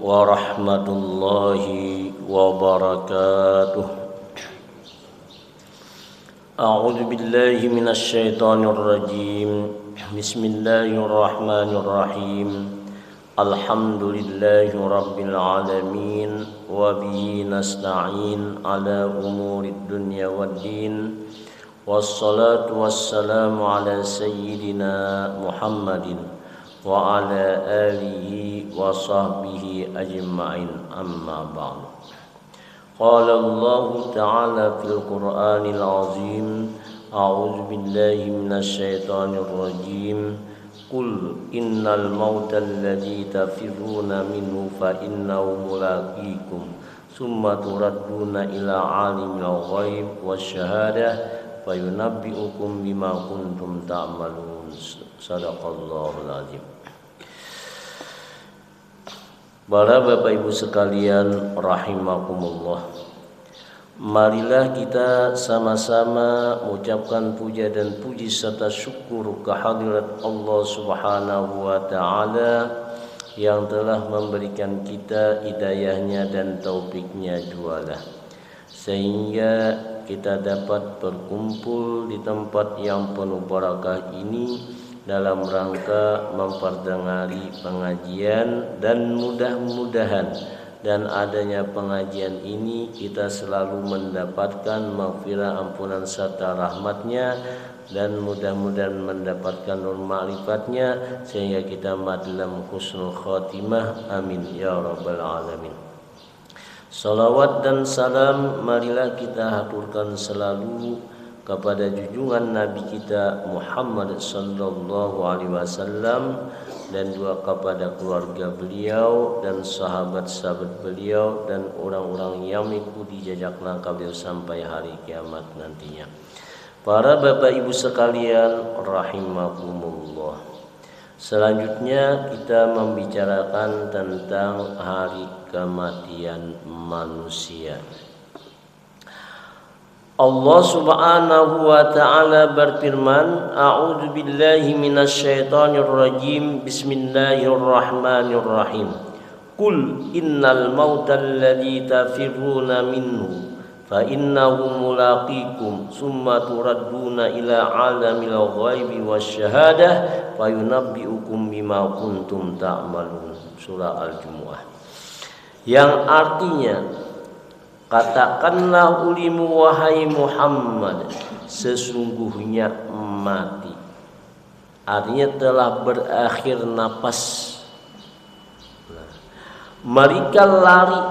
warahmatullahi wabarakatuh. A'udzu billahi minasy syaithanir rajim. Bismillahirrahmanirrahim. Alhamdulillahi rabbil alamin wa bihi nasta'in ala umurid dunya waddin. Wassalatu wassalamu ala sayyidina Muhammadin wa ala alihi wa sahbihi ajma'in, amma ba'du. Qala Allah ta'ala fil Qur'anil azim, a'udzu billahi minasy syaithanir rajim. Qul innal mauta alladzi tafirruna minhu fa innahu mulaqikum summa turadduna ila alimil ghaib wasyahadah fayunabbi'ukum bima kuntum ta'malun. Sadaqallahul azim. Para Bapak Ibu sekalian rahimakumullah, marilah kita sama-sama mengucapkan puja dan puji serta syukur kehadirat Allah Subhanahu wa taala yang telah memberikan kita hidayahnya dan taufiknya jualah, sehingga kita dapat berkumpul di tempat yang penuh barakah ini dalam rangka memperdengari pengajian, dan mudah-mudahan dan adanya pengajian ini kita selalu mendapatkan maghfirah, ampunan serta rahmatnya, dan mudah-mudahan mendapatkan nur ma'rifatnya sehingga kita mati dalam husnul khatimah, amin ya rabbal alamin. Salawat dan salam marilah kita haturkan selalu kepada junjungan Nabi kita Muhammad sallallahu alaihi wasallam, dan juga kepada keluarga beliau dan sahabat-sahabat beliau dan orang-orang yang mengikuti jejak langkah beliau sampai hari kiamat nantinya. Para Bapak Ibu sekalian rahimakumullah, selanjutnya kita membicarakan tentang hari kematian manusia. Allah Subhanahu wa ta'ala berfirman, a'udzu billahi minasy syaithanir rajim, bismillahirrahmanirrahim. Qul innal mauta alladzi tafirruna minhu fa innahu mulaqikum summa turadduna ila alamil ghaibi wasyahadah fayunabbi'ukum bima kuntum ta'malun. Surah Al-Jumu'ah. Yang artinya, katakanlah ulimu wahai Muhammad, sesungguhnya mati, artinya telah berakhir napas. Mereka lari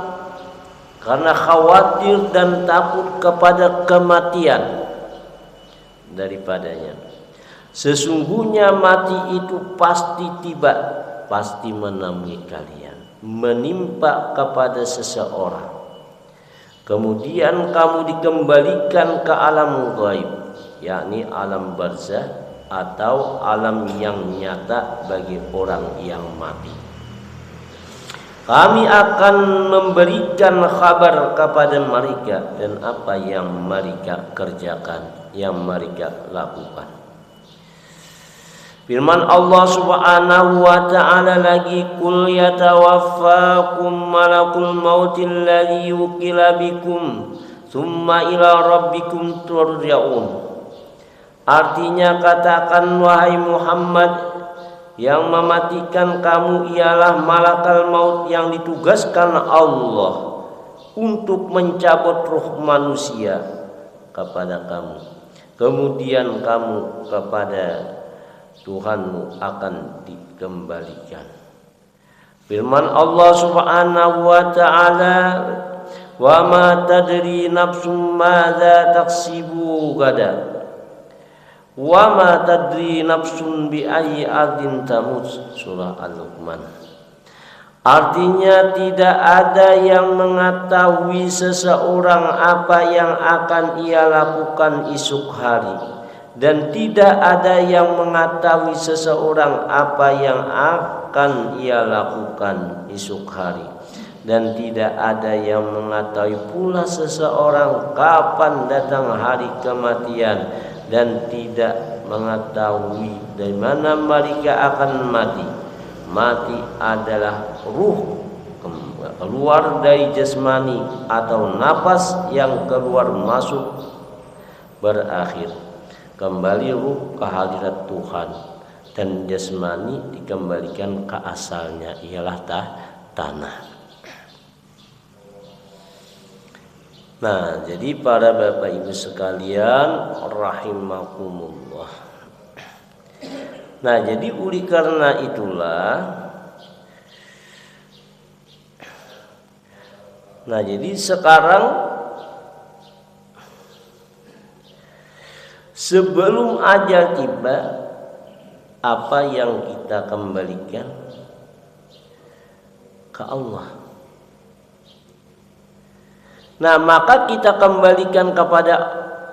karena khawatir dan takut kepada kematian daripadanya. Sesungguhnya mati itu pasti tiba, pasti menemui kalian, menimpa kepada seseorang. Kemudian kamu dikembalikan ke alam ghaib, yakni alam barzah atau alam yang nyata bagi orang yang mati. Kami akan memberikan kabar kepada mereka dan apa yang mereka kerjakan, yang mereka lakukan. Firman Allah Subhanahu wa ta'ala lagi, kul yatawaffakum malakul mautil ladzi yukila bikum summa ila rabbikum turja'un. Artinya, katakan wahai Muhammad, yang mematikan kamu ialah malakal maut yang ditugaskan Allah untuk mencabut ruh manusia kepada kamu. Kemudian kamu kepada Tuhanmu akan dikembalikan. Firman Allah Subhanahu wa ta'ala, wa ma tadri nafsum madza taksibu gada wa ma tadri nafsun bi ayyi ardin tamut. Surah Al-Luqman. Artinya, tidak ada yang mengetahui seseorang apa yang akan ia lakukan esok hari, dan tidak ada yang mengetahui seseorang apa yang akan ia lakukan esok hari, dan tidak ada yang mengetahui pula seseorang kapan datang hari kematian, dan tidak mengetahui dari mana mereka akan mati. Mati adalah ruh keluar dari jasmani atau napas yang keluar masuk berakhir, kembali ruh ke hadirat Tuhan dan jasmani dikembalikan ke asalnya, ialah tanah. Nah, jadi para Bapak Ibu sekalian rahimakumullah. Nah, jadi oleh karena itulah, nah jadi sekarang sebelum ajal tiba, apa yang kita kembalikan ke Allah. Nah, maka kita kembalikan kepada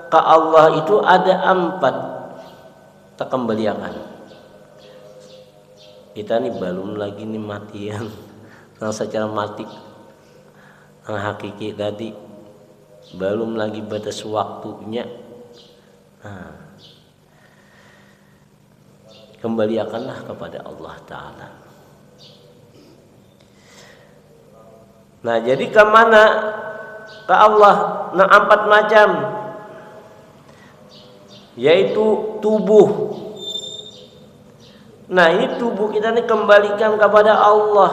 ke Allah itu ada 4 kita kembalikan. Kita nih belum lagi nih matian, yang secara mati, yang hakiki tadi belum lagi batas waktunya. Nah, kembalikanlah kepada Allah Ta'ala. Nah, jadi kemana? Ke Allah. Nah, 4 macam, yaitu tubuh. Nah, ini tubuh kita ini kembalikan kepada Allah.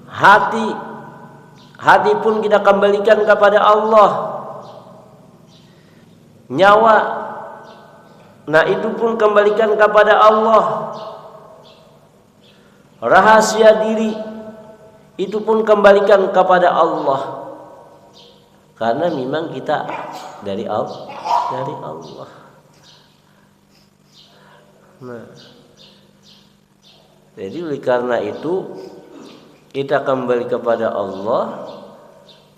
Hati pun kita kembalikan kepada Allah. Nyawa, nah itu pun kembalikan kepada Allah. Rahasia diri itu pun kembalikan kepada Allah. Karena memang kita dari Allah. Nah, jadi oleh karena itu kita kembali kepada Allah.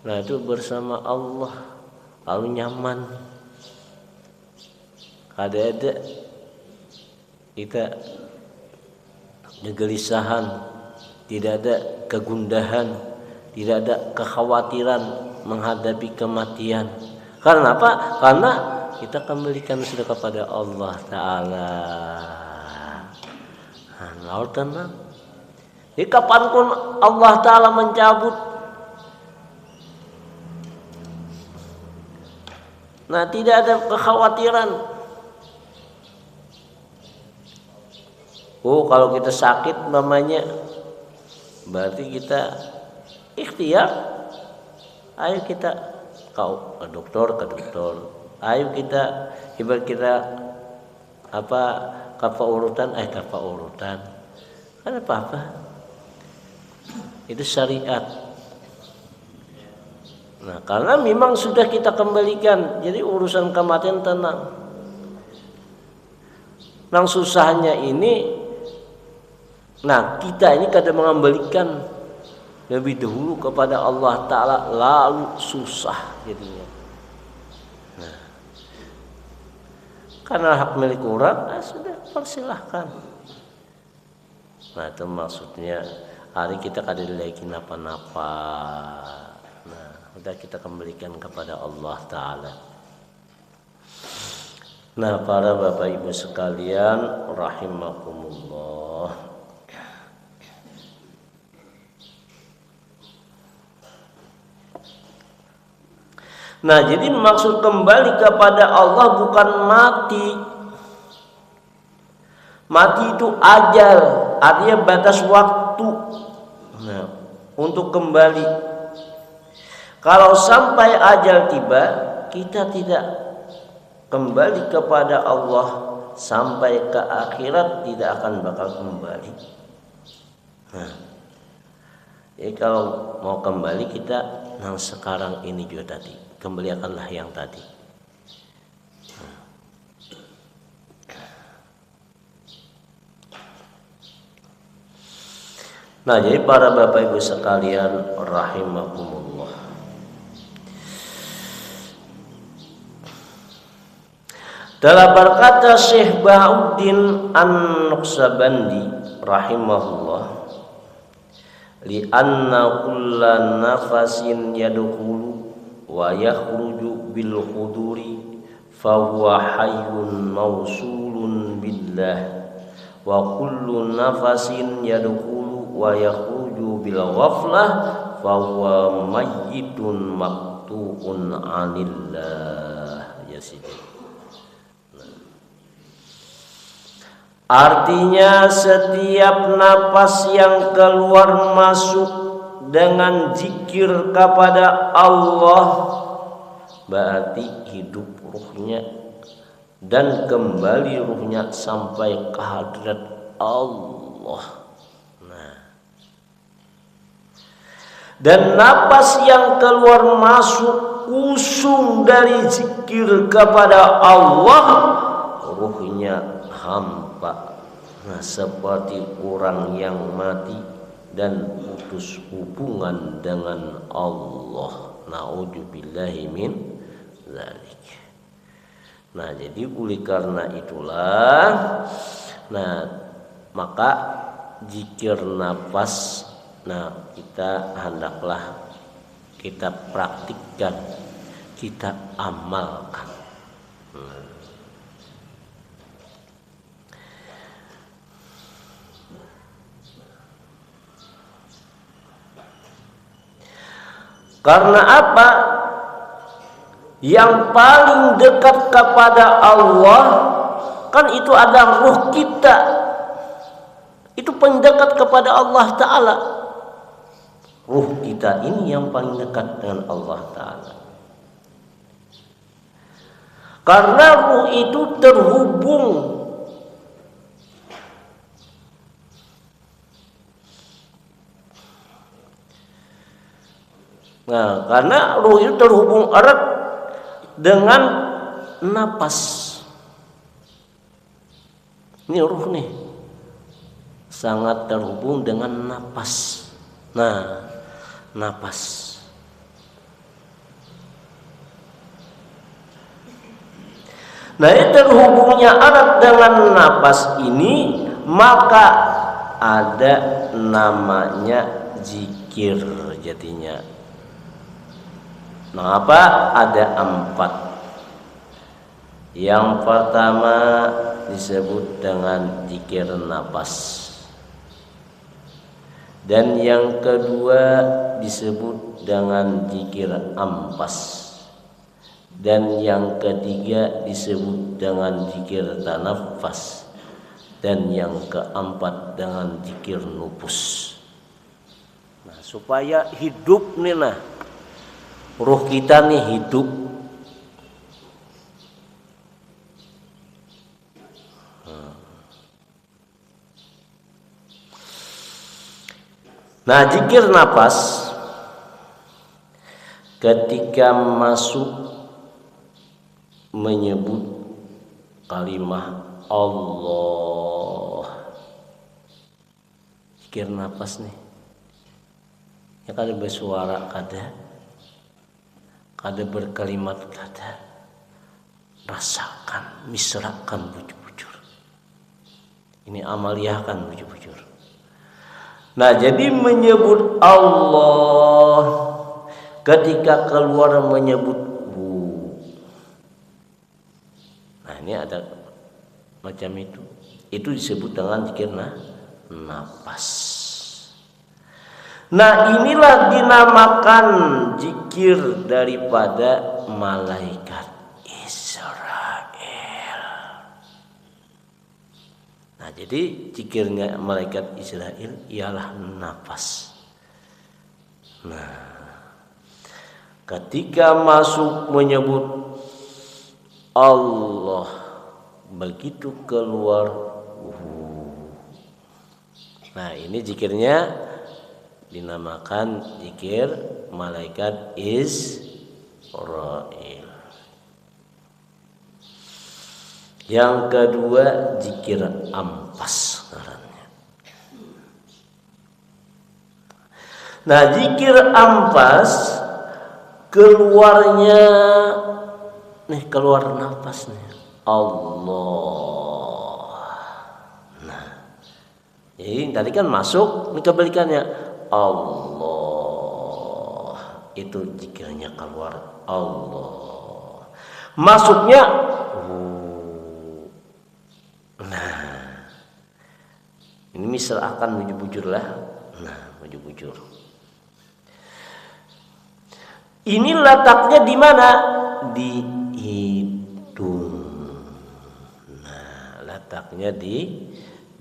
Nah, itu bersama Allah lalu nyaman. Ada kita kegelisahan, tidak ada kegundahan, tidak ada kekhawatiran menghadapi kematian. Karena apa? Karena kita kembalikan sudah kepada Allah Ta'ala. Nah, lalu tenang. Jadi kapanpun Allah Ta'ala mencabut, nah tidak ada kekhawatiran. Oh, kalau kita sakit namanya, berarti kita ikhtiar. Ayo kita ke dokter. Ayo kita ibarat kita kapal urutan. Kan apa? Itu syariat. Nah, karena memang sudah kita kembalikan, jadi urusan kematian tenang. Nang susahnya ini, nah kita ini kadang mengembalikan lebih dahulu kepada Allah Ta'ala, lalu susah jadinya. Nah, karena hak milik orang, sudah persilahkan. Nah, itu maksudnya hari kita kadang lagi napa-napa. Nah, udah kita kembalikan kepada Allah Ta'ala. Nah, para Bapak Ibu sekalian rahimakumullah. Nah, jadi maksud kembali kepada Allah bukan mati. Mati itu ajal, artinya batas waktu. Nah, untuk kembali. Kalau sampai ajal tiba, kita tidak kembali kepada Allah, sampai ke akhirat tidak akan bakal kembali. Nah, jadi kalau mau kembali kita yang sekarang ini juga tadi, kembalikanlah yang tadi. Nah, jadi para Bapak Ibu sekalian rahimakumullah. Dalam berkata Syekh Bahauddin An-Nuqsabandi rahimahullah, li anna kulla nafasin yadkhulu wa yakhruju bil khuduri fa huwa hayyun mausulun billah wa kullu nafasin yadkhulu wa yakhruju bil ghaflah fa huwa mayyitun maqtu'un 'anillah. Ya sini. Artinya setiap napas yang keluar masuk dengan zikir kepada Allah berarti hidup ruhnya dan kembali ruhnya sampai ke hadrat Allah. Dan napas yang keluar masuk usung dari zikir kepada Allah, ruhnya hampa, seperti orang yang mati dan putus hubungan dengan Allah. Na'udzubillahi min dzalik. Nah, jadi oleh karena itulah, maka zikir nafas, kita hendaklah kita praktikkan, kita amalkan. Karena apa? Yang paling dekat kepada Allah kan itu ada ruh kita. Itu pendekat kepada Allah Ta'ala. Ruh kita ini yang paling dekat dengan Allah Ta'ala. Karena ruh itu terhubung karena ruh itu terhubung erat dengan napas. Ini ruh nih sangat terhubung dengan napas. Napas. Ini terhubungnya erat dengan napas ini, maka ada namanya zikir jadinya. Ada 4. Yang pertama disebut dengan zikir napas. Dan yang kedua disebut dengan zikir ampas. Dan yang ketiga disebut dengan zikir tanafas. Dan yang keempat dengan zikir nufus. Supaya hidup nih ruh kita nih hidup. Zikir napas ketika masuk menyebut kalimah Allah. Zikir napas nih. Ya kada bersuara kada berkalimat kada. Rasakan, misrakan bujur-bujur. Ini amaliyahkan bujur-bujur. Jadi menyebut Allah ketika keluar menyebut hu. Ini ada macam itu. Itu disebut dengan zikir nafas. Inilah dinamakan zikir daripada malaikat Israel. Jadi zikirnya malaikat Israel ialah nafas. Ketika masuk menyebut Allah, begitu keluar ini zikirnya dinamakan zikir malaikat Israel. Yang kedua zikir ampas caranya. Zikir ampas keluarnya keluar nafas Allah. Jadi tadi kan masuk, ini kebalikannya Allah. Itu zikirnya keluar Allah. Masuknya Ini misalkan bujur-bujur lah. Nah, bujur-bujur. Ini letaknya di mana? Di hidung. Nah, letaknya di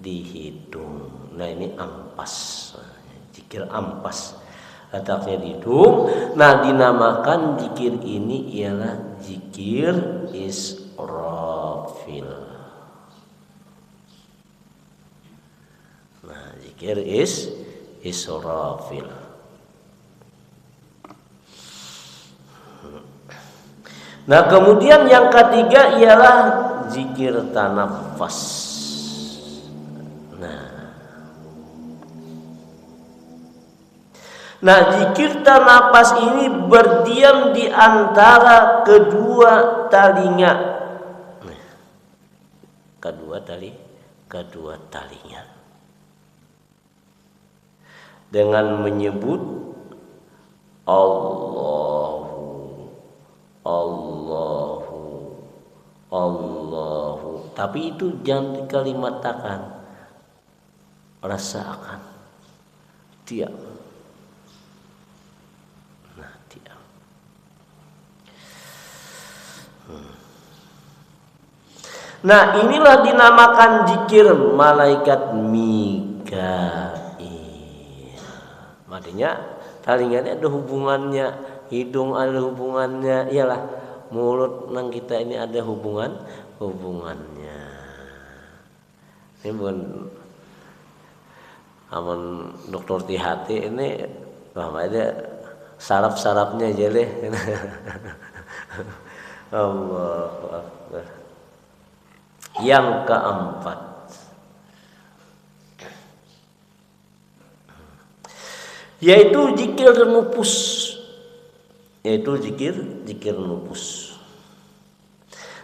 hidung. Nah, ini ampas. Zikir ampas. Letaknya di hidung. Nah, dinamakan zikir ini ialah zikir israfil. Nah, zikir israfil. Nah, kemudian yang ketiga ialah zikir tanafas. Nah, zikir tanafas ini berdiam di antara kedua talinya. Kedua talinya. Dengan menyebut Allahu. Tapi itu jangan dikalimatkan. Rasakan. Diam. Nah, diam. Nah, inilah dinamakan zikir malaikat Mikail. Makanya talingannya ada hubungannya, hidung ada hubungannya, iyalah mulut nang kita ini ada hubungannya. Ini bukan aman dokter Tihati ini ada saraf-sarafnya aja deh. Allahu Akbar. Yang keempat, yaitu zikir nufus.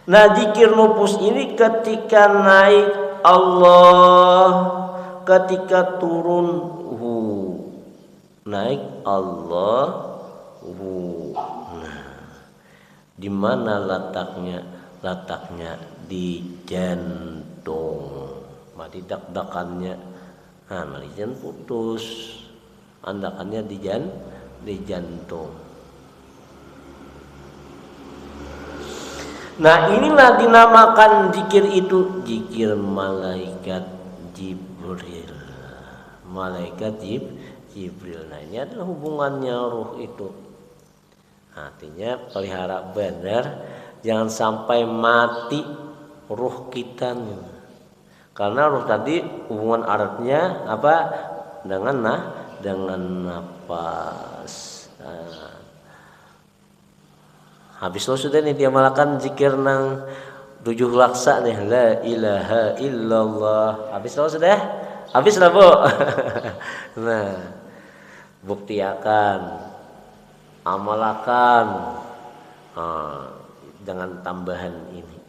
Nah, zikir nufus ini ketika naik Allah, ketika turun hu. Naik Allah hu. Nah, di mana letaknya? Letaknya di jantung. Mati dak-dakannya. Nah, malijan putus. Andakannya di jantung. Nah, inilah dinamakan zikir itu zikir malaikat Jibril. Malaikat Jibril. Nah, ini adalah hubungannya ruh itu. Artinya pelihara benar, jangan sampai mati ruh kita. Karena ruh tadi hubungan eratnya apa? Dengan nafas. Habis lo sudah nih dia malakan zikir nang 7 laksa nih, la ilaha illallah. Habis lo sudah? Habis lah, Bu. Nah, buktiakan, amalakan dengan tambahan ini.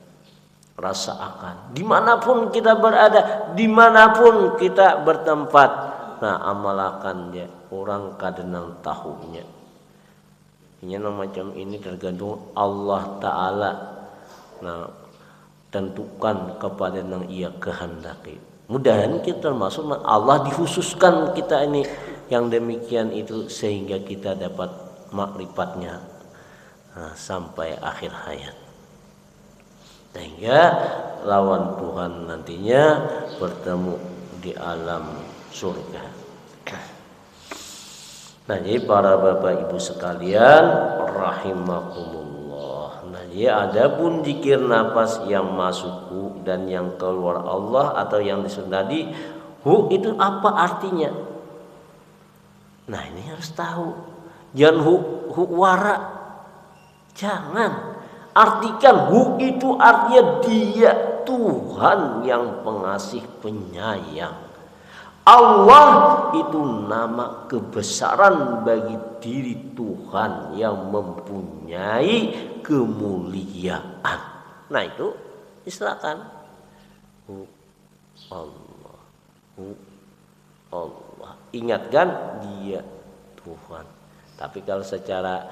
Rasakan dimanapun kita berada, dimanapun kita bertempat. Nah, amalakannya orang kadenang tahunya. Ini macam ini tergantung Allah Ta'ala. Nah, tentukan kepada yang ia kehendaki. Mudahan kita termasuk Allah dikhususkan kita ini yang demikian itu sehingga kita dapat makrifatnya sampai akhir hayat. Sehingga lawan Tuhan nantinya bertemu di alam surga. Nah, jadi para bapak ibu sekalian rahimakumullah. Nah, jadi adapun zikir nafas yang masuk hu dan yang keluar Allah atau yang disunadi hu itu apa artinya? Nah, ini harus tahu. Jangan hu wara. Jangan. Artikan hu itu artinya dia Tuhan yang pengasih penyayang. Allah itu nama kebesaran bagi diri Tuhan yang mempunyai kemuliaan. Nah, itu istilahkan Allah. Allah. Ingatkan dia Tuhan. Tapi kalau secara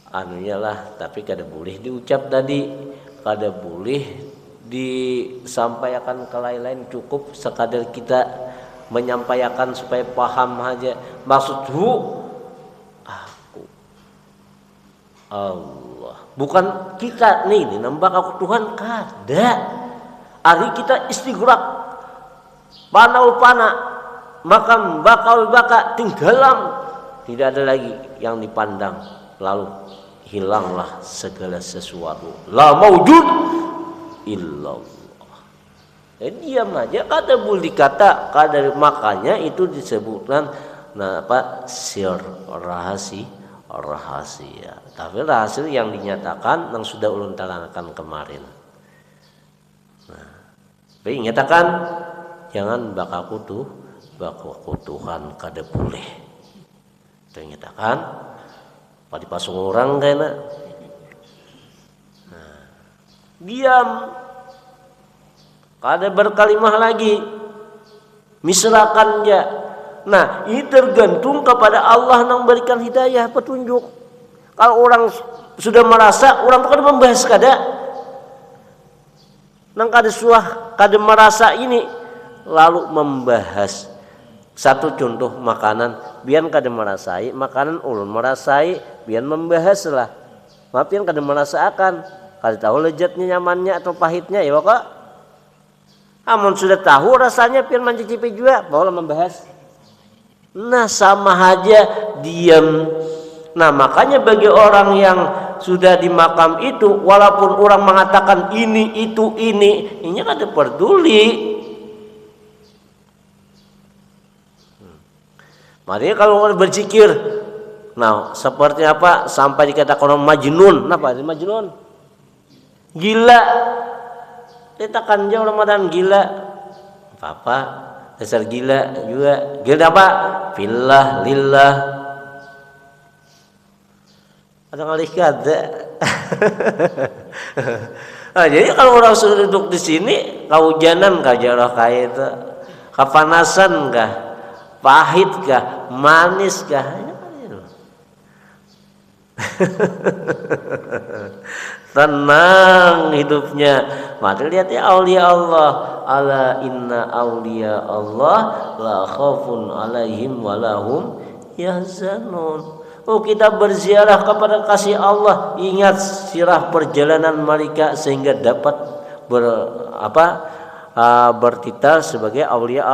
anunya lah, tapi kada boleh diucap tadi, kada boleh disampaikan ke lain-lain, cukup sekadar kita menyampaikan supaya paham aja. Maksudku aku Allah, bukan kita nih nambah aku Tuhan kada. Ari kita istighraq panaul pana makam bakal baka tinggalam, tidak ada lagi yang dipandang, lalu hilanglah segala sesuatu. La maujud illallah. Diam aja, kata boleh kata, kada, makanya itu disebutkan sir rahasia. Tapi rahasia yang dinyatakan yang sudah ulun terangkan kemarin. Tapi nyatakan jangan bakaku Tuhan kada boleh. Ternyatakan pada pasung orang kena. Diam. Kada berkalimah lagi, misrakan ya. Nah, ini tergantung kepada Allah yang memberikan hidayah, petunjuk. Kalau orang sudah merasa, orang kada membahas kada. Nang kada suah, kada merasa ini, lalu membahas. Satu contoh makanan, biar kada merasai, makanan ulun merasai, biar membahaslah. Maafin kada merasakan, kada tahu lezatnya, nyamannya atau pahitnya, ya kok. Amun sudah tahu rasanya pian mencicipi juga boleh membahas. Nah sama aja diam. Nah makanya bagi orang yang sudah di makam itu, walaupun orang mengatakan ini itu ini kan ada peduli. Makanya kalau berzikir, nah seperti apa sampai dikatakan orang majnun. Kenapa majnun? Gila. Dikatakan jauh Ramadan gila, apa dasar gila juga. Gila apa? Fillah lillah. Ada kali kada. Nah, jadi kalau orang sudah duduk di sini, kehujanan kah jarah kayak itu, kepanasan kah, pahit kah, manis kah? Tenang hidupnya. Maka lihat ya aulia Allah, ala inna aulia Allah la khaufun alaihim walahum yahzanun. Oh kita berziarah kepada kasih Allah, ingat sirah perjalanan mereka sehingga dapat bertitel sebagai aulia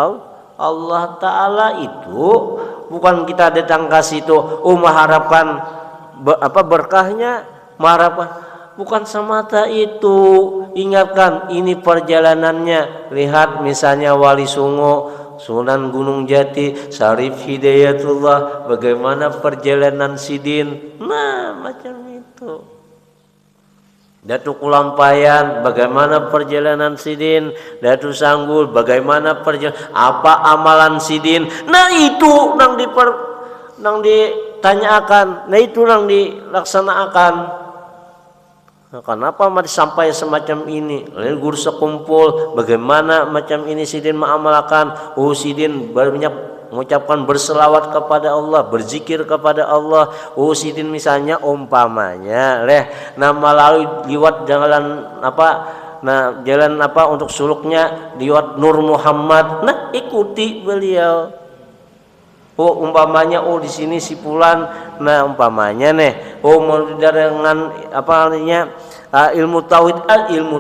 Allah Ta'ala. Itu bukan kita datang kasih itu mengharapkan berkahnya, mengharapkan. Bukan semata itu. Ingatkan ini perjalanannya. Lihat misalnya Wali Songo, Sunan Gunung Jati, Syarif Hidayatullah, bagaimana perjalanan Sidin. Nah macam itu. Datuk Kulampayan, bagaimana perjalanan Sidin. Datuk Sanggul, bagaimana perjalanan, apa amalan Sidin. Nah itu nang ditanyakan. Nah itu nang dilaksanakan. Nah, kenapa masih sampai semacam ini? Lalu guru sekumpul, bagaimana macam ini Sidin mengamalkan? Sidin banyak mengucapkan berselawat kepada Allah, berzikir kepada Allah. Sidin misalnya umpamanya, melalui liwat jalan jalan untuk suluknya liwat Nur Muhammad. Nah ikuti beliau. Umpamanya di sini si Fulan, nah umpamanya mau dengan ilmu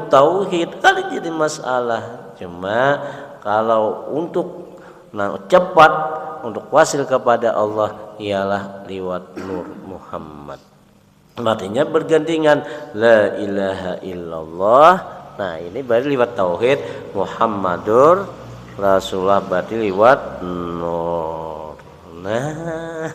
tauhid kali jadi masalah. Cuma kalau untuk cepat untuk wasil kepada Allah ialah liwat Nur Muhammad. Artinya bergandengan la ilaha illallah. Nah ini baru liwat tauhid, Muhammadur Rasulullah berarti liwat nur. Nah,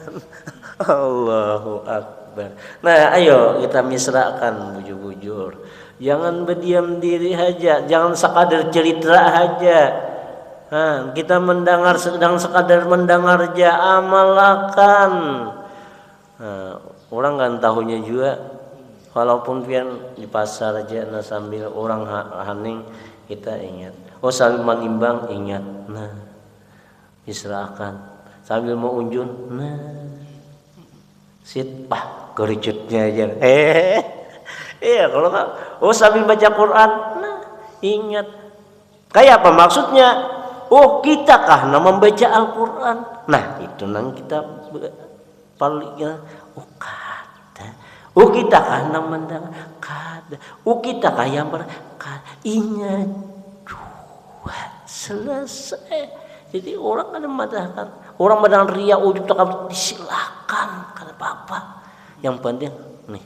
Allahu Akbar. Nah, ayo kita misrakan bujur-bujur. Jangan berdiam diri aja, jangan sekadar cerita aja. Kita mendengar sedang sekadar mendengar aja, amalkan. Orang kan tahunya juga, walaupun pian di pasar aja, sambil orang haning kita ingat. Sambil menimbang ingat. Nah, misrakan. Sambil mau unjun, gericutnya aja. Iya kalau nggak, sambil baca Quran, ingat. Kayak apa maksudnya? Oh, kita karena membaca Al-Quran. Nah, itu nang kita paling oh kada. Oh, kita karena mendengar kada. Oh, kita kayak berkata ingat dua selesai. Jadi orang ada madahkan, orang madahkan ria ujub takab disilakan kata Bapak. Yang penting nih.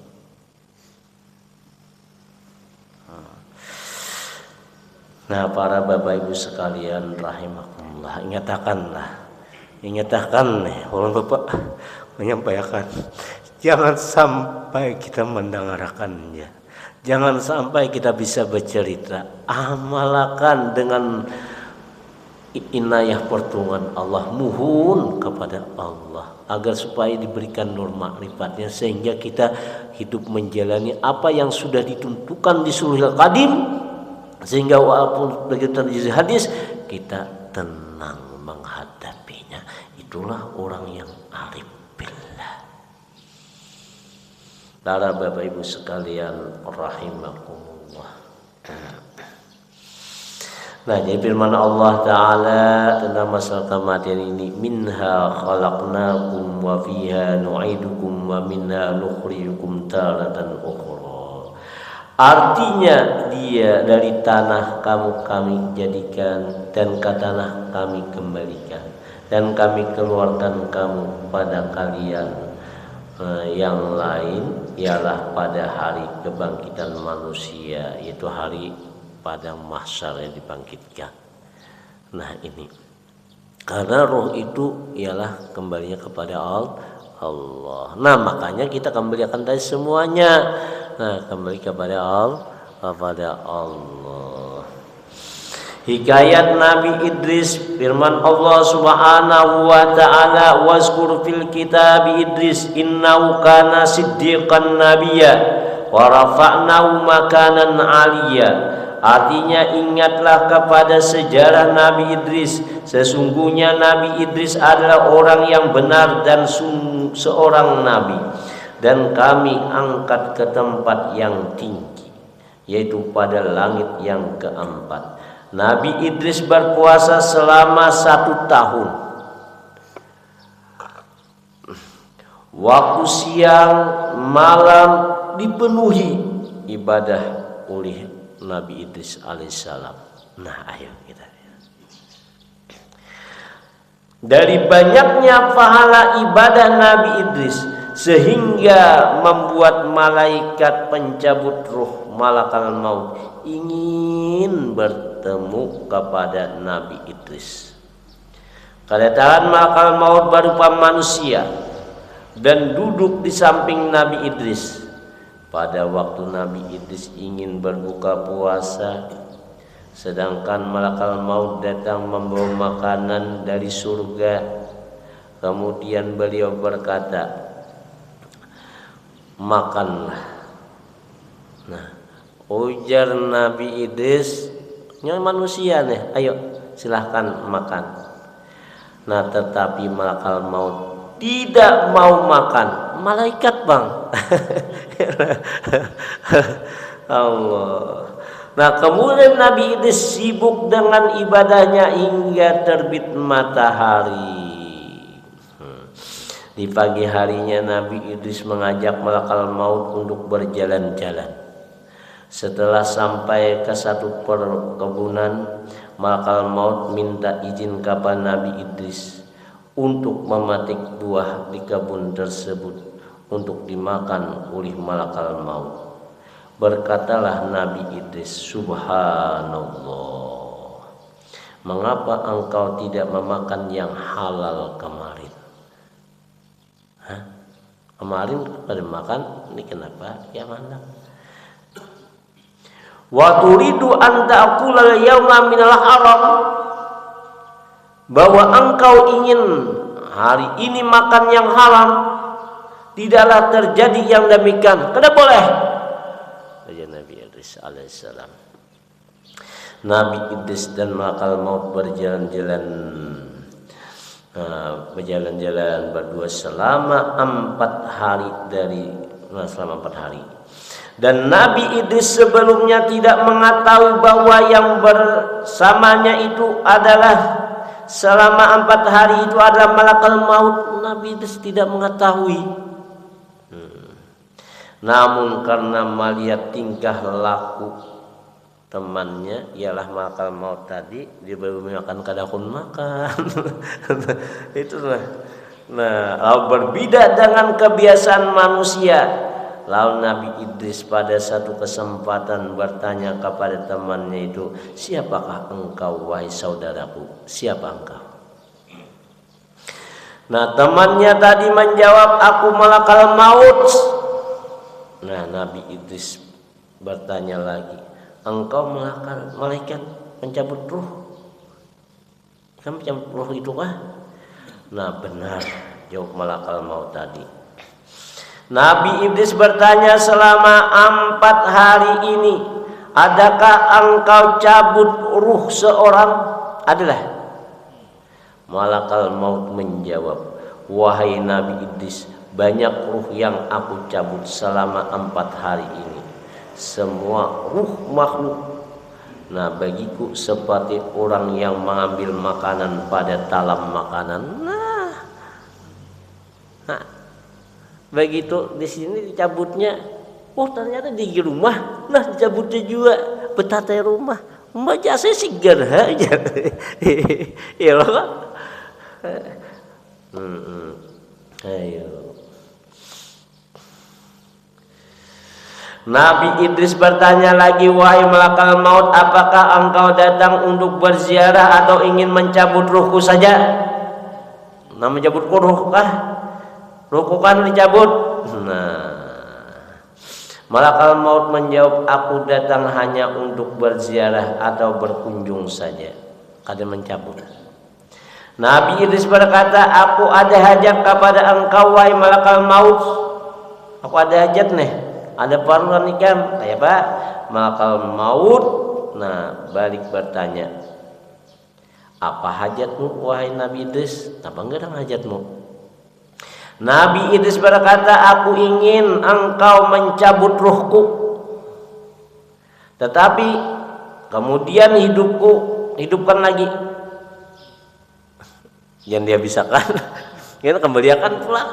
Nah, para Bapak Ibu sekalian rahimakumullah, ingatkan nih, orang Bapak menyampaikan, jangan sampai kita mendengarkannya, jangan sampai kita bisa bercerita, amalkan dengan inayah pertolongan Allah, mohon kepada Allah agar supaya diberikan nur makrifatnya sehingga kita hidup menjalani apa yang sudah ditentukan di Sulhul Qadim. Sehingga walaupun begitu terjadi hadis, kita tenang menghadapinya. Itulah orang yang arif billah. Para Bapak Ibu sekalian rahimakumullah. Nah, jadi firman Allah Ta'ala tentang masalah kematian ini, minha khalaqnakum wa fiha nu'idukum wa minha nukhrijukum taratan ukhra. Artinya dia dari tanah kami jadikan dan ke tanah kami kembalikan dan kami keluarkan kamu pada kalian yang lain ialah pada hari kebangkitan manusia, yaitu hari pada mahsyar yang dibangkitkan. Nah, ini karena roh itu ialah kembalinya kepada Allah. Nah, makanya kita kembalikan dari semuanya. Nah, kembali kepada Allah. Hikayat Nabi Idris, firman Allah Subhanahu wa taala, wazkur fil kitab Idris innahu kana siddiqan nabiyya wa rafa'nahu makanan 'aliyya. Artinya, ingatlah kepada sejarah Nabi Idris. Sesungguhnya Nabi Idris adalah orang yang benar dan seorang nabi, dan kami angkat ke tempat yang tinggi, yaitu pada langit yang keempat. Nabi Idris berpuasa selama 1 tahun. Waktu siang malam dipenuhi ibadah oleh Nabi Idris alaihissalam. Nah, ayo kita. Dari banyaknya pahala ibadah Nabi Idris sehingga membuat malaikat pencabut ruh malakal maut ingin bertemu kepada Nabi Idris. Kedatangan malakal maut berupa manusia dan duduk di samping Nabi Idris. Pada waktu Nabi Idris ingin berbuka puasa, sedangkan malakal maut datang membawa makanan dari surga. Kemudian beliau berkata, makanlah. Nah, ujar Nabi Idris, ini manusia nih, ayo silahkan makan. Nah, tetapi malakal maut tidak mau makan. Malaikat, bang. Allah. Nah, kemudian Nabi Idris sibuk dengan ibadahnya hingga terbit matahari. Di pagi harinya Nabi Idris mengajak malakal maut untuk berjalan-jalan. Setelah sampai ke satu perkebunan, malakal maut minta izin kepada Nabi Idris untuk memetik buah di kebun tersebut untuk dimakan oleh malakal maut. Berkatalah Nabi Idris, subhanallah, mengapa engkau tidak memakan yang halal kemarin? Kemarin pada makan, ini kenapa ya mana? Wa turidu an ta'kula al-yawma minal haram, bahwa engkau ingin hari ini makan yang haram. Tidaklah terjadi yang demikian. Kada boleh. Saja Nabi Idris alaihissalam. Nabi Idris dan malakal maut berjalan-jalan berdua selama 4 hari selama 4 hari. Dan Nabi Idris sebelumnya tidak mengetahui bahwa yang bersamanya itu adalah selama 4 hari itu adalah malakal maut. Nabi Idris tidak mengetahui. Namun karena melihat tingkah laku temannya ialah malakal maut tadi, dia baru makan kadakun makan. Itulah. Nah, berbeda dengan kebiasaan manusia. Lalu Nabi Idris pada satu kesempatan bertanya kepada temannya itu, siapakah engkau wahai saudaraku? Siapa engkau? Nah, temannya tadi menjawab, aku malakal maut. Nah, Nabi Idris bertanya lagi, engkau malaikat pencabut ruh? Kamu pencabut ruh itu kah? Nah, benar, jawab malakal maut tadi. Nabi Idris bertanya, selama 4 hari ini adakah engkau cabut ruh seorang? Adalah. Malakal maut menjawab, wahai Nabi Idris, banyak ruh yang aku cabut selama 4 hari ini. Semua ruh makhluk. Nah, bagiku seperti orang yang mengambil makanan pada talam makanan. Nah, begitu di sini dicabutnya, oh ternyata di rumah, nah dicabutnya juga betatai rumah, baca saya segar aja, ya loh. Ayo. Nabi Idris bertanya lagi, wahai malakal maut, apakah engkau datang untuk berziarah atau ingin mencabut ruhku saja? Nah, mencabut ruh kah? Ruhku kan dicabut. Nah, malakal maut menjawab, aku datang hanya untuk berziarah atau berkunjung saja, kada mencabut. Nabi Idris berkata, aku ada hajat kepada engkau wahai malakal maut. Aku ada hajat nih, ada perluan nikam. Kayak apa? Malakal maut nah balik bertanya, apa hajatmu wahai Nabi Idris? Apa enggak ada hajatmu? Nabi Idris berkata, aku ingin engkau mencabut ruhku, tetapi kemudian hidupkan lagi. Yang dia bisakan, kita kembalikan pula.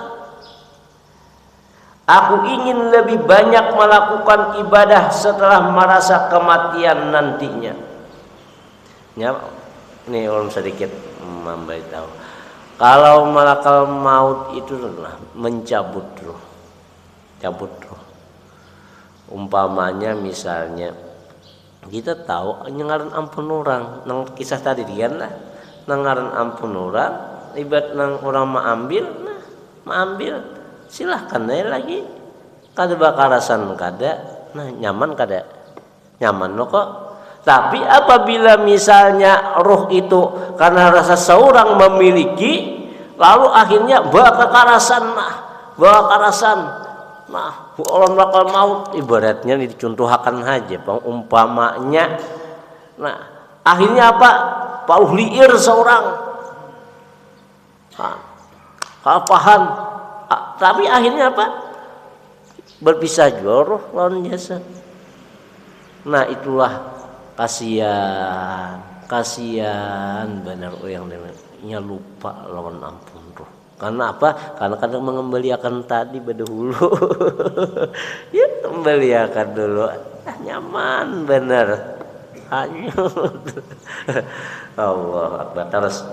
Aku ingin lebih banyak melakukan ibadah setelah merasa kematian nantinya. Ya, ini orang sedikit memberitahu. Kalau malakal maut itu adalah mencabut ruh, cabut ruh. Umpamanya misalnya kita tahu nyengaran ampun orang, nang kisah tadi kan lah, nengaran ampun orang, ibarat nang orang maambil, silahkan aja lagi. Kada bakarasan kada, nah nyaman kada, nyaman lo kok. Tapi apabila misalnya ruh itu karena rasa seorang memiliki, lalu akhirnya bawa kekerasan, nah orang bakal maut ibaratnya dicontohkan aja, umpamanya, nah akhirnya apa? Pauh liir seorang, kapahan, tapi akhirnya apa? Berpisah juga roh lawan jasad. Nah itulah kasihan benar yang namanya lupa lawan ampun roh. Karena apa? Karena kadang mengembalikan tadi berdahulu. Ya kembalikan dulu, nyaman benar. Hanyut. Allah Akbar terus.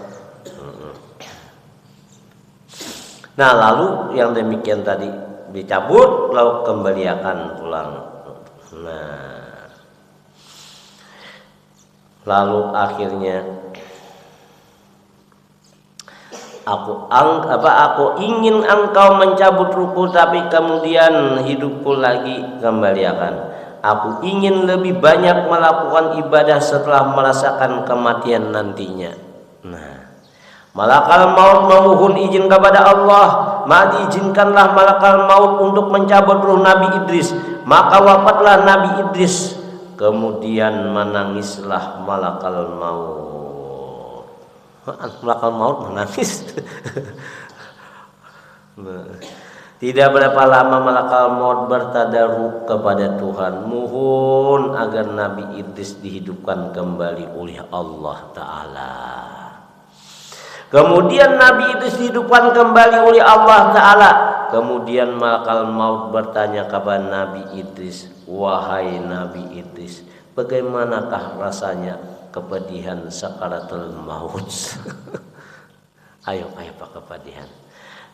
Nah lalu yang demikian tadi dicabut lalu kembalikan pulang. Nah lalu akhirnya aku ingin engkau mencabut ruhku, tapi kemudian hidupku lagi kembalikan. Aku ingin lebih banyak melakukan ibadah setelah merasakan kematian nantinya. Nah, malakal maut memohon izin kepada Allah, maka diizinkanlah malakal maut untuk mencabut ruh Nabi Idris. Maka wafatlah Nabi Idris. Kemudian menangislah malakal maut. Malakal maut menangis. Tidak berapa lama malakal maut bertadaruk kepada Tuhan, mohon agar Nabi Idris dihidupkan kembali oleh Allah Ta'ala. Kemudian Nabi Idris dihidupkan kembali oleh Allah Ta'ala. Kemudian malakal maut bertanya kepada Nabi Idris, wahai Nabi Idris, bagaimanakah rasanya kepedihan sakaratul maut? Ayo Pak kepedihan.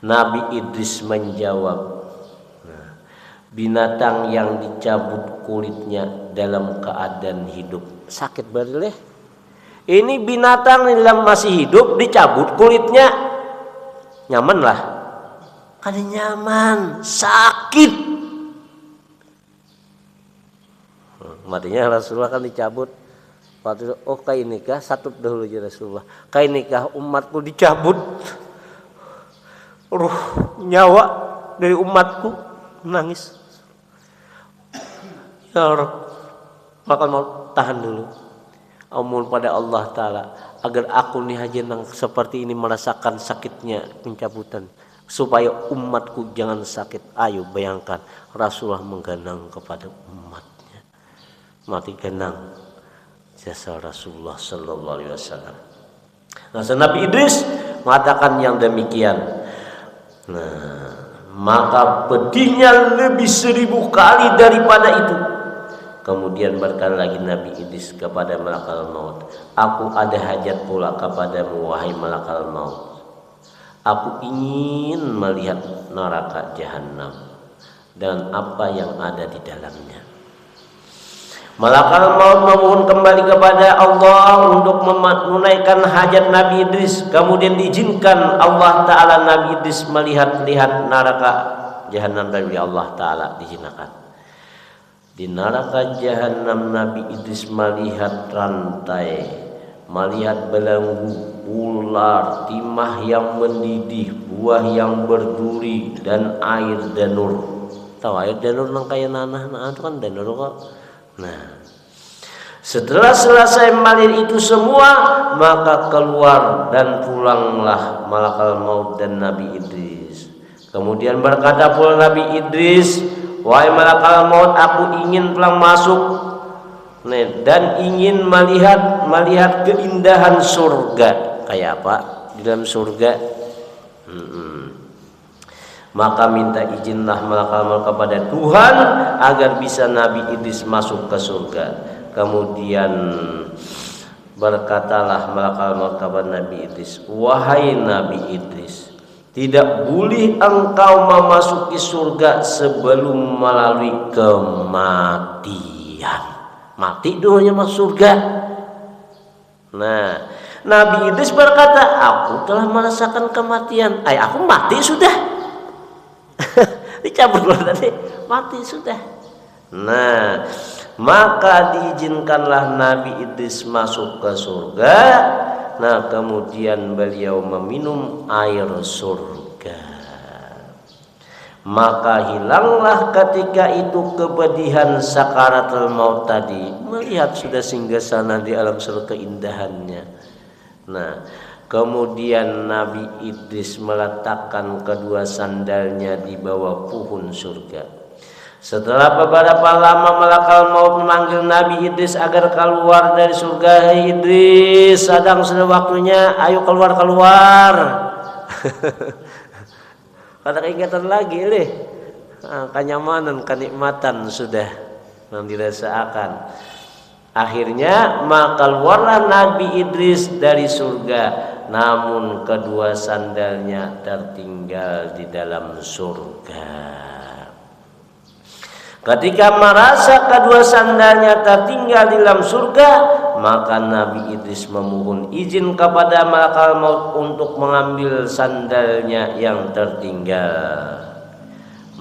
Nabi Idris menjawab, binatang yang dicabut kulitnya dalam keadaan hidup. Sakit berileh. Ini binatang yang masih hidup dicabut kulitnya, nyaman lah. Kada nyaman, sakit. Matinya Rasulullah kan dicabut. Waktu itu, oh kain nikah, satu dahulu aja Rasulullah. Kain nikah umatku dicabut. Ruh nyawa dari umatku menangis. Ya Rabb, maka mau tahan dulu. Amun pada Allah Ta'ala agar aku nih haji yang seperti ini merasakan sakitnya pencabutan, supaya umatku jangan sakit. Ayo bayangkan Rasulullah menggenang kepada umatnya, mati genang jasa Rasulullah Sallallahu Alaihi Wasallam. Nah, Nabi Idris mengatakan yang demikian. Nah, maka pedihnya lebih 1000 kali daripada itu. Kemudian berkata lagi Nabi Idris kepada malakal maut, aku ada hajat pula kepadamu wahai malakal maut. Aku ingin melihat neraka jahanam dan apa yang ada di dalamnya. Malakal maut memohon kembali kepada Allah untuk menunaikan hajat Nabi Idris. Kemudian diizinkan Allah Ta'ala Nabi Idris melihat-lihat neraka jahanam dari Allah Ta'ala diizinkan. Di neraka jahanam Nabi Idris melihat rantai, melihat belenggu, ular, timah yang mendidih, buah yang berduri, dan air danur. Tahu air danur nang kaya nanah, itu kan danur kok. Nah, setelah selesai melihat itu semua, maka keluar dan pulanglah malakal maut dan Nabi Idris. Kemudian berkata pula Nabi Idris, wahai malakal maut, aku ingin pulang masuk dan ingin melihat keindahan surga. Kayak apa di dalam surga? Maka minta izinlah malakal maut kepada Tuhan agar bisa Nabi Idris masuk ke surga. Kemudian berkatalah malakal maut kepada Nabi Idris, wahai Nabi Idris, tidak boleh engkau memasuki surga sebelum melalui kematian. Mati dulunya masuk surga. Nah, Nabi Idris berkata, aku telah merasakan kematian. Aku mati sudah. Dicabut tadi, mati sudah. Nah, maka diizinkanlah Nabi Idris masuk ke surga. Nah, kemudian beliau meminum air surga. Maka hilanglah ketika itu kepedihan sakaratul maut tadi, melihat sudah singgasana di alam surga keindahannya. Nah, kemudian Nabi Idris meletakkan kedua sandalnya di bawah pohon surga. Setelah beberapa lama malakal maut memanggil Nabi Idris agar keluar dari surga. Hei Idris, sedang sudah waktunya, ayo keluar. Kata keingatan lagi leh. Kenyamanan, kenikmatan sudah yang dirasakan. Akhirnya maka keluarlah Nabi Idris dari surga, namun kedua sandalnya tertinggal di dalam surga. Ketika merasa kedua sandalnya tertinggal di dalam surga, maka Nabi Idris memohon izin kepada malakal maut untuk mengambil sandalnya yang tertinggal.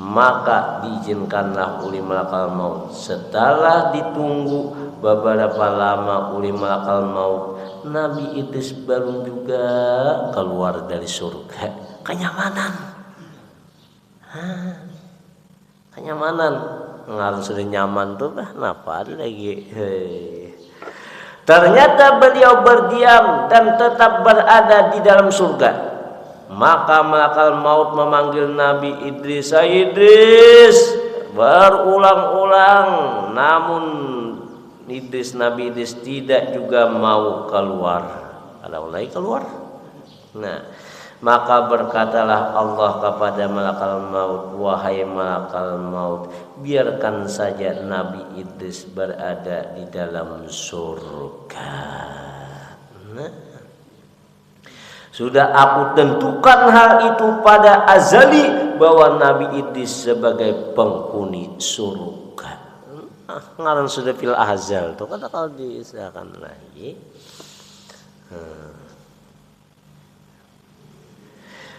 Maka diizinkanlah oleh malakal maut. Setelah ditunggu beberapa lama oleh malakal maut, Nabi Idris baru juga keluar dari surga. Kenyamanan. Harus sudah nyaman tuh lah, kenapa lagi? Ternyata beliau berdiam dan tetap berada di dalam surga. Maka malakal maut memanggil Nabi Idris, Idris, berulang-ulang. Namun Nabi Idris tidak juga mau keluar. Kalau mulai keluar. Nah, maka berkatalah Allah kepada malakal maut, wahai malakal maut, biarkan saja Nabi Idris berada di dalam surga. Nah, sudah aku tentukan hal itu pada azali bahwa Nabi Idris sebagai penghuni surga. Ngaran sudah fil azal tuh kata kalau disahkan lagi.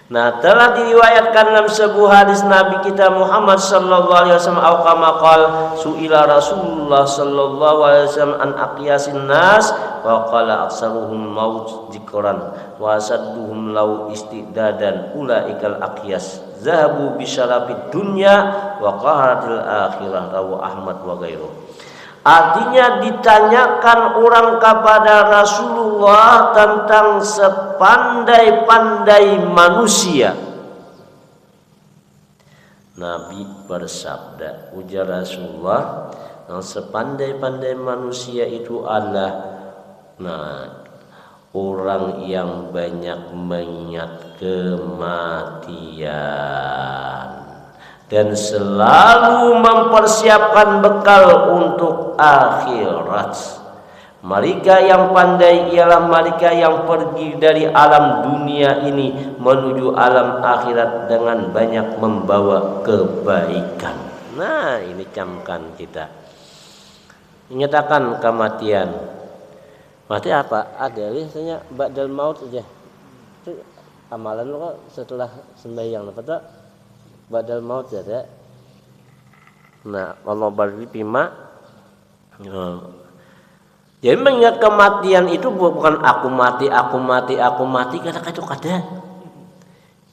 Nah, telah diriwayatkan dalam sebuah hadis Nabi kita Muhammad sallallahu alaihi wasallam au kama qal suila Rasulullah sallallahu alaihi wasallam an aqyasin nas wa qala aksaruhum maut dzikran wa sadduhum lau istidadan ulaikal aqyas zahabu bi syarafid dunya wa qaharatil akhirah rawu Ahmad wa ghairuh. Artinya ditanyakan orang kepada Rasulullah tentang sepandai-pandai manusia. Nabi bersabda, ujar Rasulullah, yang sepandai-pandai manusia itu adalah orang yang banyak mengingat kematian dan selalu mempersiapkan bekal untuk akhirat. Mereka yang pandai ialah mereka yang pergi dari alam dunia ini menuju alam akhirat dengan banyak membawa kebaikan. Nah, ini camkan kita. Menyatakan kematian. Mati apa? Ada biasanya ba'dal maut aja. Itu amalan lo kok setelah sembahyang betul? Badal maut ada. Nah, Allah berfirman, jadi mengingat kematian itu bukan aku mati kata itu kada.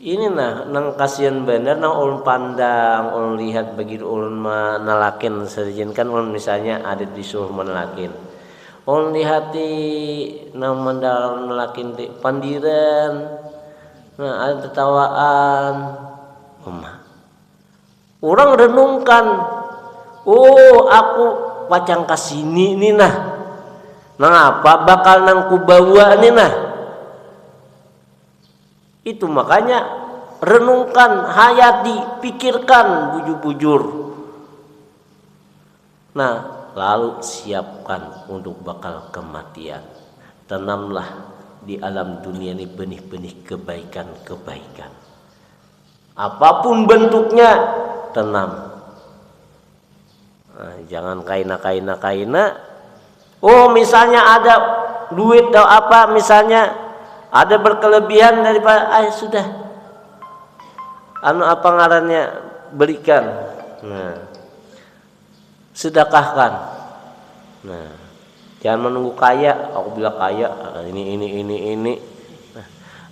Ini nang kasihan bener nang ulun pandang, ulun lihat begitu ulun menalakin sejinkan ulun misalnya ada disuruh menalakin. Ulun lihati nang mandal menalakin di pandiran. Nah, ada tertawaan. Orang renungkan, oh aku pacang kasini nih nah, apa bakal nang kubawa nih nah. Itu makanya renungkan, hayati, pikirkan bujur-bujur. Nah, lalu siapkan untuk bakal kematian. Tanamlah di alam dunia ini benih-benih kebaikan-kebaikan. Apapun bentuknya, tanam. Nah, jangan kaina. Oh, misalnya ada duit atau apa, misalnya ada berkelebihan daripada, sudah. Apa ngarannya berikan. Nah, sedekahkan. Nah, jangan menunggu kaya. Aku bilang kaya, ini.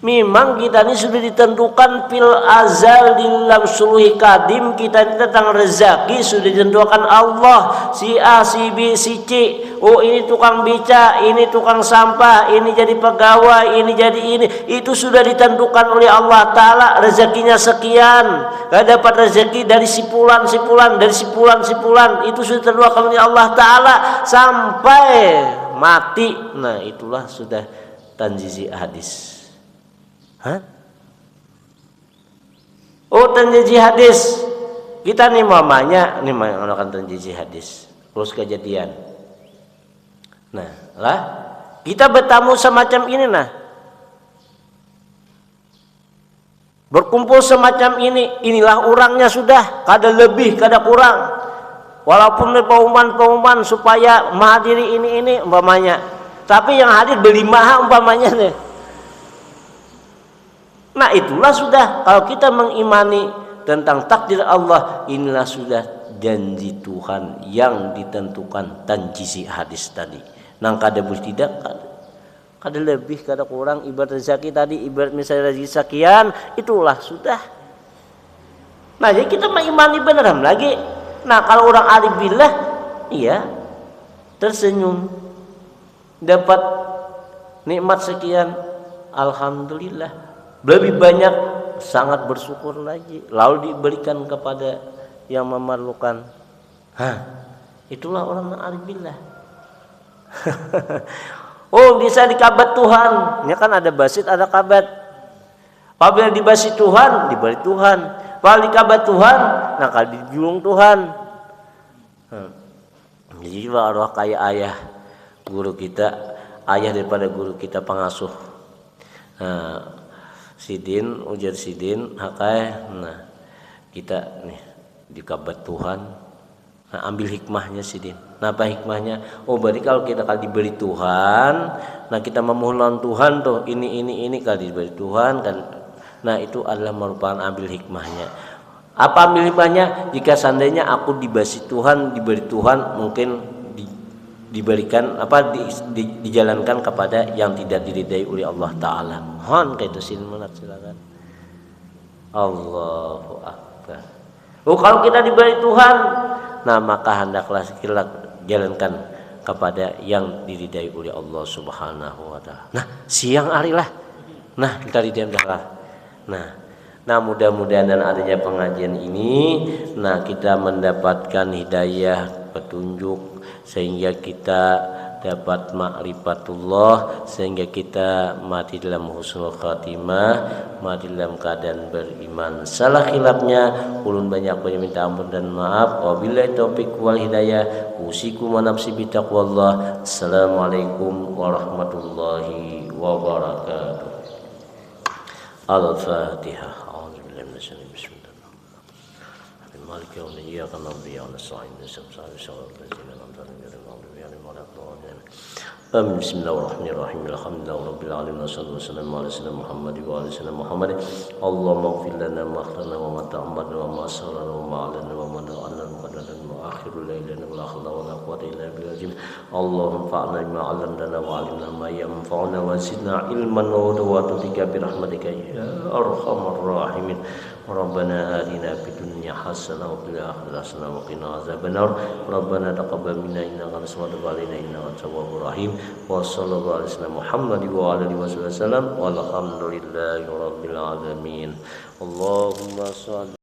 Memang kita ini sudah ditentukan fil azal di dalam suluhi kadim kita ini tentang rezeki sudah ditentukan Allah. Si A, si B, si C. Oh, ini tukang beca, ini tukang sampah, ini jadi pegawai, ini jadi ini. Itu sudah ditentukan oleh Allah Ta'ala. Rezekinya sekian. Gak dapat rezeki dari sipulan. Itu sudah ditentukan oleh Allah Ta'ala sampai mati. Nah, itulah sudah tanjizi hadis. Oh, tanjizi hadis. Kita nih mamanya nih menggunakan tanjizi hadis. Terus kejadian. Nah, lah kita bertamu semacam ini nah. Berkumpul semacam ini, inilah orangnya sudah, kada lebih, kada kurang. Walaupun pengumuman supaya menghadiri ini umpamanya. Tapi yang hadir berlima umpamanya nih. Nah, itulah sudah kalau kita mengimani tentang takdir Allah, inilah sudah janji Tuhan yang ditentukan tanjizi hadis tadi. Nang kada bus tidak kada lebih kada kurang, ibarat rezeki tadi ibarat misalnya rezeki sekian, itulah sudah. Nah, jadi kita mengimani beneran lagi. Nah, kalau orang arif billah iya tersenyum dapat nikmat sekian, alhamdulillah. lebih banyak sangat bersyukur lagi, lalu diberikan kepada yang memerlukan. Itulah orang arif billah. Oh, bisa dikabat Tuhan. Ini kan ada basit, ada kabat. Apabila dibasit Tuhan, diberi Tuhan. Apabila dikabat Tuhan, nah kalau dijulung Tuhan. Jadi arwah kayak ayah guru kita, ayah daripada guru kita pengasuh. Sidin, ujar Sidin, hakai. Nah, kita nih dikabat Tuhan. Nah, ambil hikmahnya Sidin. Nah, apa hikmahnya? Oh, berarti kalau kita kali diberi Tuhan, nah kita memohon Tuhan tuh ini kali diberi Tuhan kan. Nah, itu adalah merupakan ambil hikmahnya. Apa ambil hikmahnya? Jika seandainya aku diberi Tuhan mungkin diberikan dijalankan kepada yang tidak diridai oleh Allah Taala. Mohon kayak itu silakan. Allahu Akbar. Oh, kalau kita diberi Tuhan, nah maka hendaklah kita jalankan kepada yang diridai oleh Allah Subhanahu wa taala. Nah, siang harilah. Nah, kita didiamlah. Nah, mudah-mudahan dengan adanya pengajian ini, nah kita mendapatkan hidayah, petunjuk sehingga kita dapat ma'rifatullah, sehingga kita mati dalam husnul khatimah, mati dalam keadaan beriman. Salah khilafnya ulun banyak minta ampun dan maaf. Wabillahi taufiq wal hidayah. Usikum wa nafsi bi taqwallah. Assalamualaikum warahmatullahi wabarakatuh. Al-Fatihah. A'udzubillahi minasyaitonir rajim. Bismillahirrahmanirrahim. Maliki yaumiddin. Iyyaka na'budu wa iyyaka nasta'in. Ihdinas siratal ladzina an'amta 'alaihim. Bismillahirrahmanirrahim. Alhamdulillahirabbil alamin. Wassallallahu ala sayyidina Muhammad wa ala sayyidina Muhammad. Allahumma ighfir lana ma akhtana wa ma ta'ammadna wa ma asrarna wa ma a'lanna wa ma da'ana wa qadana wa akhirul lailina wa la hawla wa la quwwata illa billah. Allahumma fa'alna bima 'allamtana wa 'allimna ma yanfa'una wa zidna ilman wa tawfiqa bi rahmatika ya arhamar rahimin. Rabbana atina fid dunya hasanah wa fil akhirati hasanah wa qina azabannar. Rabbana taqabbal minna innaka antas samiul alim innaka antat tawwabur rahim. Wa sallallahu alaihi wasallam Muhammad wa alihi wasallam walhamdulillahi rabbil alamin. Allahumma shalli